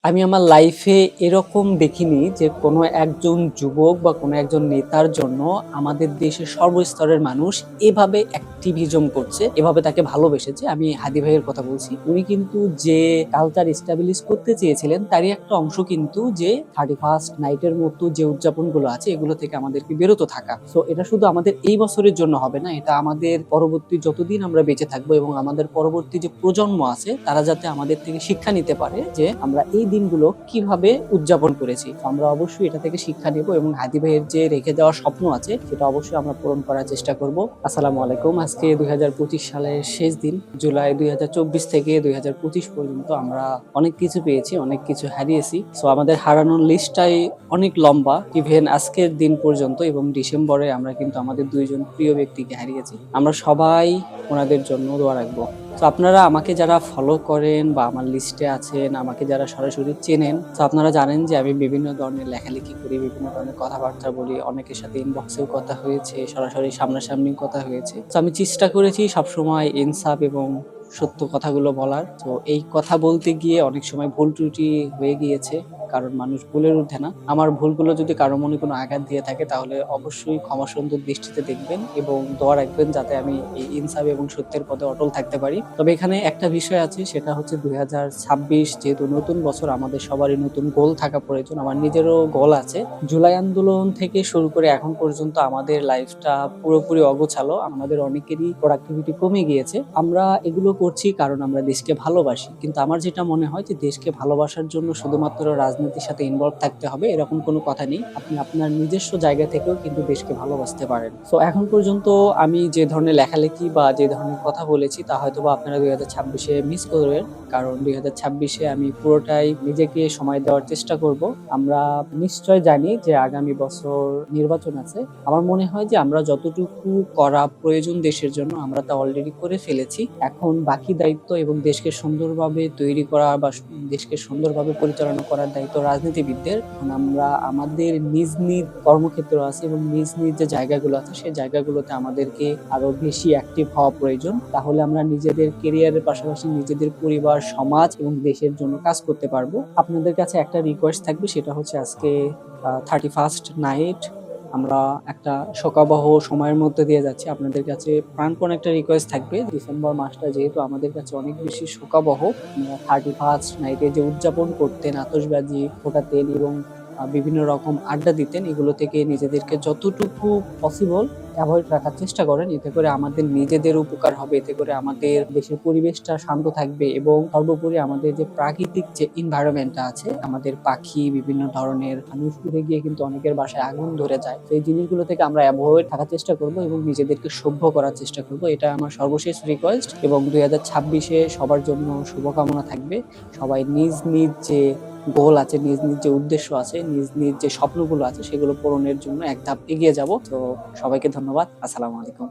আমি আমার লাইফে এরকম দেখিনি যে কোনো একজন যুবক বা কোনো একজন নেতার জন্য আমাদের দেশের সর্বস্তরের মানুষ এভাবে অ্যাক্টিভিজম করছে, এভাবে তাকে ভালোবেসেছে। আমি হাদি ভাইয়ের কথা বলছি। উনি কিন্তু যে কালচার এস্টাবলিশ করতে চেয়েছিলেন তারই একটা অংশ কিন্তু যে 31st নাইটের মতো যে উদযাপনগুলো আছে এগুলো থেকে আমাদেরকে বিরত থাকা। সো এটা শুধু আমাদের এই বছরের জন্য হবে না, এটা আমাদের পরবর্তী যতদিন আমরা বেঁচে থাকবো এবং আমাদের পরবর্তী যে প্রজন্ম আছে তারা যাতে আমাদের থেকে শিক্ষা নিতে পারে যে আমরা এই দিনগুলো কিভাবে উদযাপন করেছি। আমরা অবশ্যই এটা থেকে শিক্ষা নেব এবং হাদি ভাইয়ের যে রেখে যাওয়ার স্বপ্ন আছে সেটা অবশ্যই আমরা পূরণ করার চেষ্টা করব। আসসালামু আলাইকুম। আজকে 2025 সালের শেষ দিন, জুলাই 2024 থেকে 2025 পর্যন্ত আমরা অনেক কিছু পেয়েছি, অনেক কিছু হারিয়েছি। সো আমাদের হারানোর লিস্টটাই অনেক লম্বা। ইভেন আজকের দিন পর্যন্ত এবং ডিসেম্বরে আমরা কিন্তু আমাদের দুইজন প্রিয় ব্যক্তিকে হারিয়েছি। আমরা সবাই ওনাদের জন্য দোয়া রাখবো। তো আপনারা আমাকে যারা ফলো করেন বা আমার লিস্টে আছেন, আমাকে যারা সরাসরি চেনেন, তো আপনারা জানেন যে আমি বিভিন্ন ধরনের লেখালেখি করি, বিভিন্ন ধরনের কথাবার্তা বলি। অনেকের সাথে ইনবক্সেও কথা হয়েছে, সরাসরি সামনাসামনি কথা হয়েছে। তো আমি চেষ্টা করেছি সবসময় ইনসাফ এবং সত্য কথাগুলো বলার। তো এই কথা বলতে গিয়ে অনেক সময় ভুল ত্রুটি হয়ে গিয়েছে, কারণ মানুষ ভুলের ঊর্ধ্বে না। আমার ভুলগুলো যদি কারো মনে কোনো আঘাত দিয়ে থাকে তাহলে অবশ্যই ক্ষমা সুন্দর দৃষ্টিতে দেখবেন এবং দোয়া রাখবেন যাতে আমি এই ইনসাফ এবং সত্যের পথে অটল থাকতে পারি। তবে এখানে একটা বিষয় আছে, সেটা হচ্ছে 2026 যেহেতু নতুন বছর, আমাদের সবারই নতুন গোল থাকা প্রয়োজন। আমার নিজেরও গোল আছে। জুলাই আন্দোলন থেকে শুরু করে এখন পর্যন্ত আমাদের লাইফটা পুরোপুরি অগোছালো, আমাদের অনেকেরই প্রোডাক্টিভিটি কমে গিয়েছে। আমরা এগুলো করছি কারণ আমরা দেশকে ভালোবাসি, কিন্তু আমার যেটা মনে হয় যে দেশকে ভালোবাসার জন্য শুধুমাত্র রাজনীতির সাথে ইনভলভ থাকতে হবে এরকম কোনো কথা নেই। আপনি আপনার নিজস্ব জায়গা থেকেও কিন্তু দেশকে ভালোবাসতে পারেন। তো এখন পর্যন্ত আমি যে ধরনের লেখালেখি বা যে ধরনের কথা বলেছি তা হয়তো বা আপনারা 2026-এ মিস করবেন, কারণ 2026-এ আমি পুরোটাই নিজেকে সময় দেওয়ার চেষ্টা করব। আমরা নিশ্চয় জানি যে আগামী বছর নির্বাচন আছে। আমার মনে হয় যে আমরা যতটুকু করা প্রয়োজন দেশের জন্য আমরা তা অলরেডি করে ফেলেছি। এখন বাকি দায়িত্ব এবং দেশকে সুন্দরভাবে তৈরি করা বা দেশকে সুন্দরভাবে পরিচালনা করার দায়িত্ব রাজনীতিবিদদের। এখন আমরা আমাদের নিজ নিজ কর্মক্ষেত্র আছে এবং নিজ নিজ যে জায়গাগুলো আছে সেই জায়গাগুলোতে আমাদেরকে আরো বেশি অ্যাক্টিভ হওয়া প্রয়োজন। তাহলে আমরা নিজেদের কেরিয়ারের পাশাপাশি নিজেদের পরিবার, সমাজ এবং দেশের জন্য কাজ করতে পারবো। আপনাদের কাছে একটা রিকোয়েস্ট থাকবে, সেটা হচ্ছে আজকে 31st নাইট আমরা একটা শোকাবহ সময়ের মধ্যে দিয়ে যাচ্ছি। আপনাদের কাছে প্রাণপণ একটা রিকোয়েস্ট থাকবে, ডিসেম্বর মাসটা যেহেতু আমাদের কাছে অনেক বেশি শোকাবহ, আমরা 31st নাইটে যে উদযাপন করতেন, আতশবাজি ফোটাতেন এবং বিভিন্ন রকম আড্ডা দিতেন, এগুলো থেকে নিজেদেরকে যতটুকু পসিবল অ্যাভয়েড রাখার চেষ্টা করেন। এতে করে আমাদের নিজেদের উপকার হবে, এতে করে আমাদের দেশের পরিবেশটা শান্ত থাকবে এবং সর্বোপরি আমাদের যে প্রাকৃতিক যে এনভায়রনমেন্টটা আছে, আমাদের পাখি, বিভিন্ন ধরনের মানুষ উড়ে গিয়ে কিন্তু অনেকের বাসায় আগুন ধরে যায়, তো এই জিনিসগুলো থেকে আমরা অ্যাভয়েড থাকার চেষ্টা করব এবং নিজেদেরকে সভ্য করার চেষ্টা করব। এটা আমার সর্বশেষ রিকোয়েস্ট এবং 2026-এ সবার জন্য শুভকামনা থাকবে। সবাই নিজ নিজ যে গোল আছে, নিজ নিজ যে উদ্দেশ্য আছে, নিজ নিজ যে স্বপ্নগুলো আছে সেগুলো পূরণের জন্য এক ধাপ এগিয়ে যাব। তো সবাইকে ধন্যবাদ। আসসালামু আলাইকুম।